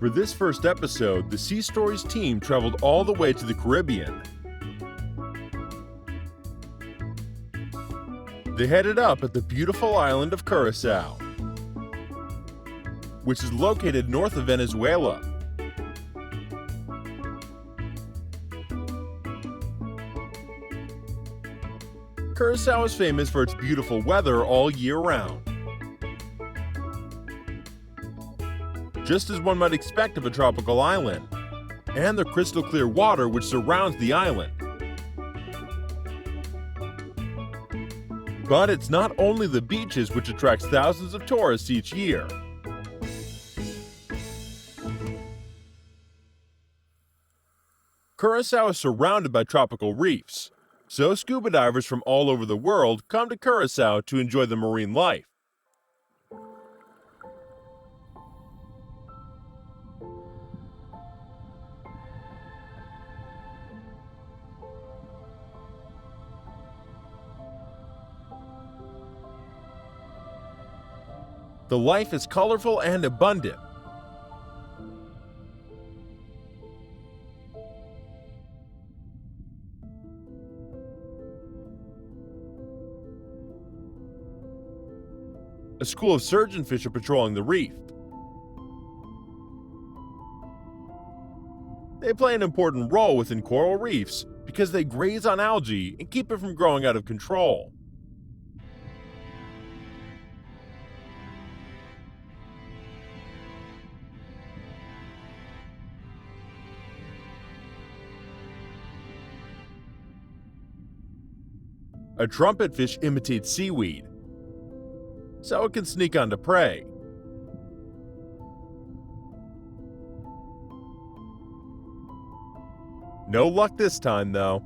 For this first episode, the Sea Stories team traveled all the way to the Caribbean. They headed up at the beautiful island of Curacao, which is located north of Venezuela. Curacao is famous for its beautiful weather all year round, just as one might expect of a tropical island, and the crystal clear water which surrounds the island. But it's not only the beaches which attracts thousands of tourists each year. Curacao is surrounded by tropical reefs, so scuba divers from all over the world come to Curacao to enjoy the marine life. The life is colorful and abundant. A school of surgeonfish are patrolling the reef. They play an important role within coral reefs because they graze on algae and keep it from growing out of control. A trumpetfish imitates seaweed, so it can sneak onto prey. No luck this time, though.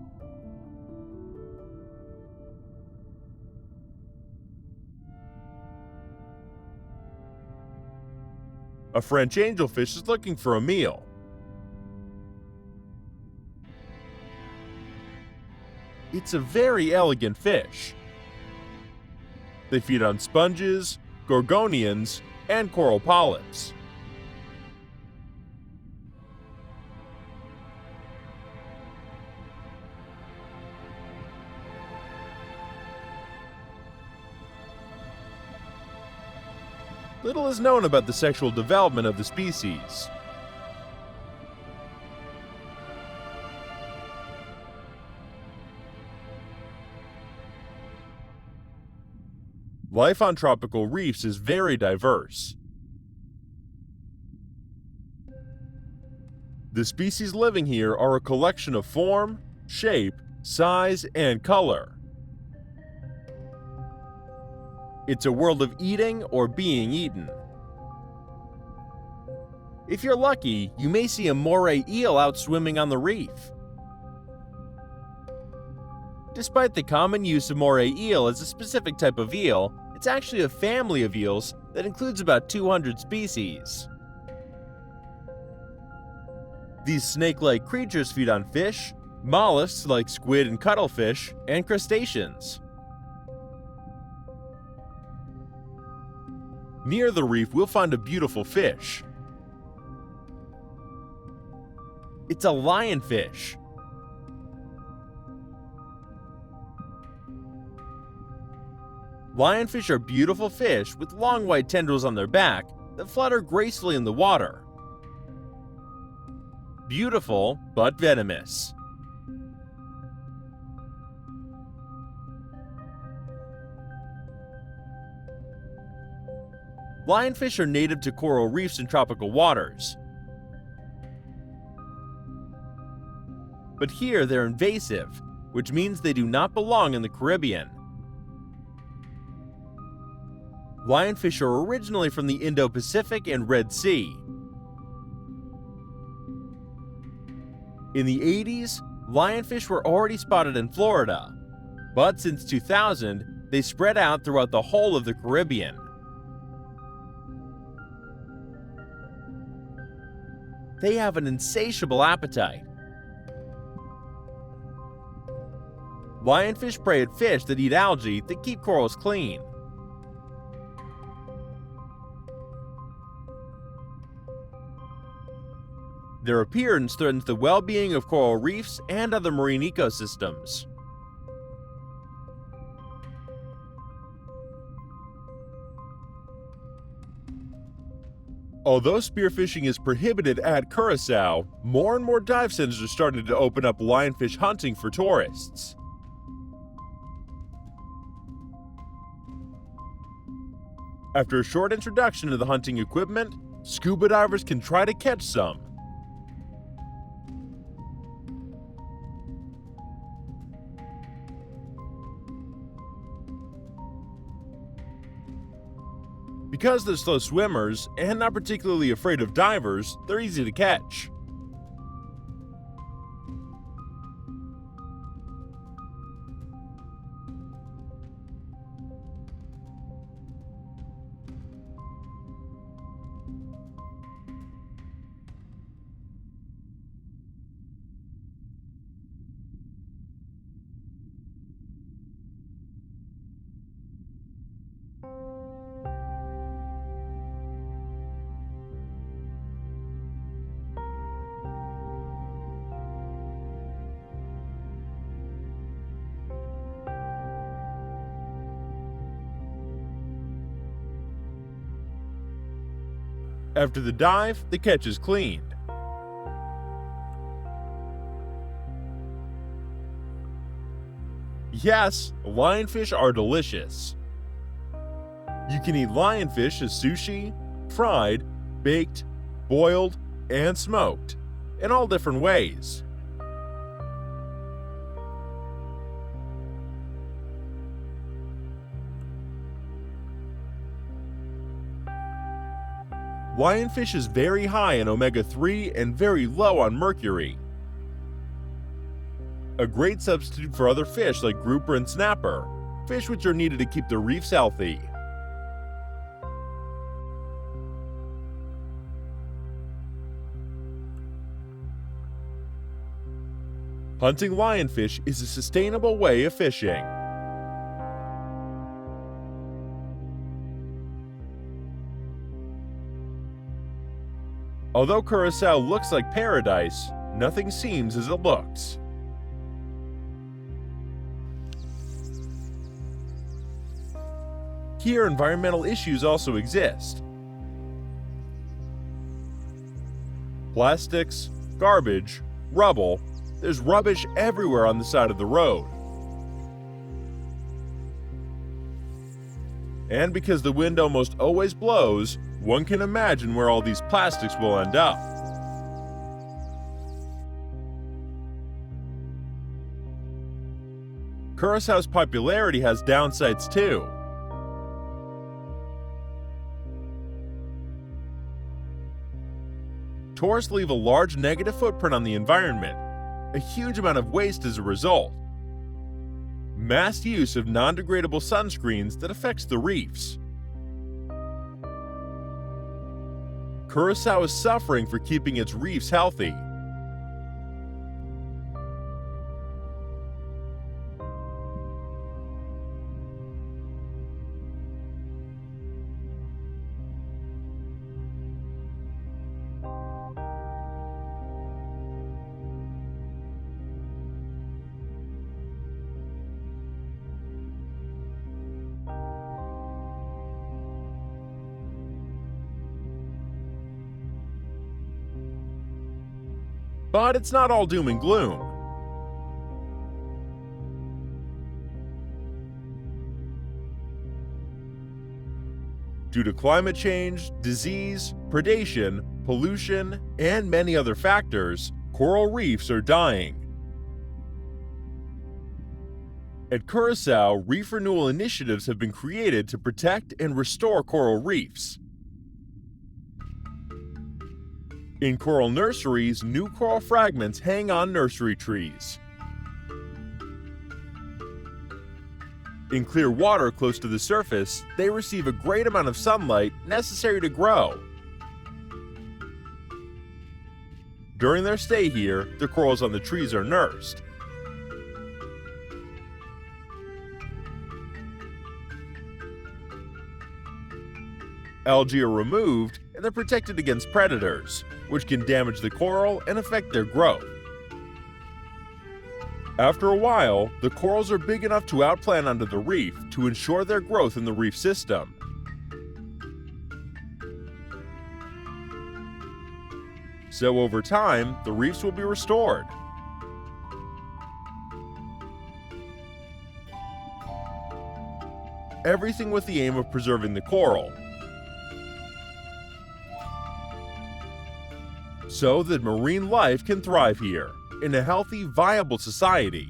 A French angelfish is looking for a meal. It's a very elegant fish. They feed on sponges, gorgonians, and coral polyps. Little is known about the sexual development of the species. Life on tropical reefs is very diverse. The species living here are a collection of form, shape, size, and color. It's a world of eating or being eaten. If you're lucky, you may see a moray eel out swimming on the reef. Despite the common use of moray eel as a specific type of eel, it's actually a family of eels that includes about 200 species. These snake-like creatures feed on fish, mollusks like squid and cuttlefish, and crustaceans. Near the reef, we'll find a beautiful fish. It's a lionfish. Lionfish are beautiful fish with long white tendrils on their back that flutter gracefully in the water. Beautiful, but venomous. Lionfish are native to coral reefs in tropical waters. But here they're invasive, which means they do not belong in the Caribbean. Lionfish are originally from the Indo-Pacific and Red Sea. In the 80s, lionfish were already spotted in Florida, but since 2000, they spread out throughout the whole of the Caribbean. They have an insatiable appetite. Lionfish prey at fish that eat algae that keep corals clean. Their appearance threatens the well-being of coral reefs and other marine ecosystems. Although spearfishing is prohibited at Curacao, more and more dive centers are starting to open up lionfish hunting for tourists. After a short introduction to the hunting equipment, scuba divers can try to catch some. Because they're slow swimmers and not particularly afraid of divers, they're easy to catch. After the dive, the catch is cleaned. Yes, lionfish are delicious. You can eat lionfish as sushi, fried, baked, boiled, and smoked, in all different ways. Lionfish is very high in omega-3 and very low on mercury. A great substitute for other fish like grouper and snapper, fish which are needed to keep the reefs healthy. Hunting lionfish is a sustainable way of fishing. Although Curacao looks like paradise, nothing seems as it looks. Here, environmental issues also exist. Plastics, garbage, rubble, there's rubbish everywhere on the side of the road. And because the wind almost always blows, one can imagine where all these plastics will end up. Curacao's popularity has downsides too. Tourists leave a large negative footprint on the environment, a huge amount of waste as a result. Mass use of non-degradable sunscreens that affects the reefs. Curacao is suffering for keeping its reefs healthy. But it's not all doom and gloom. Due to climate change, disease, predation, pollution, and many other factors, coral reefs are dying. At Curacao, reef renewal initiatives have been created to protect and restore coral reefs. In coral nurseries, new coral fragments hang on nursery trees. In clear water close to the surface, they receive a great amount of sunlight necessary to grow. During their stay here, the corals on the trees are nursed. Algae are removed, and they're protected against predators. which can damage the coral and affect their growth. After a while, the corals are big enough to outplant onto the reef to ensure their growth in the reef system. So over time, the reefs will be restored. Everything with the aim of preserving the coral, so that marine life can thrive here in a healthy, viable society.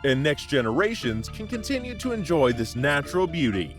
And next generations can continue to enjoy this natural beauty.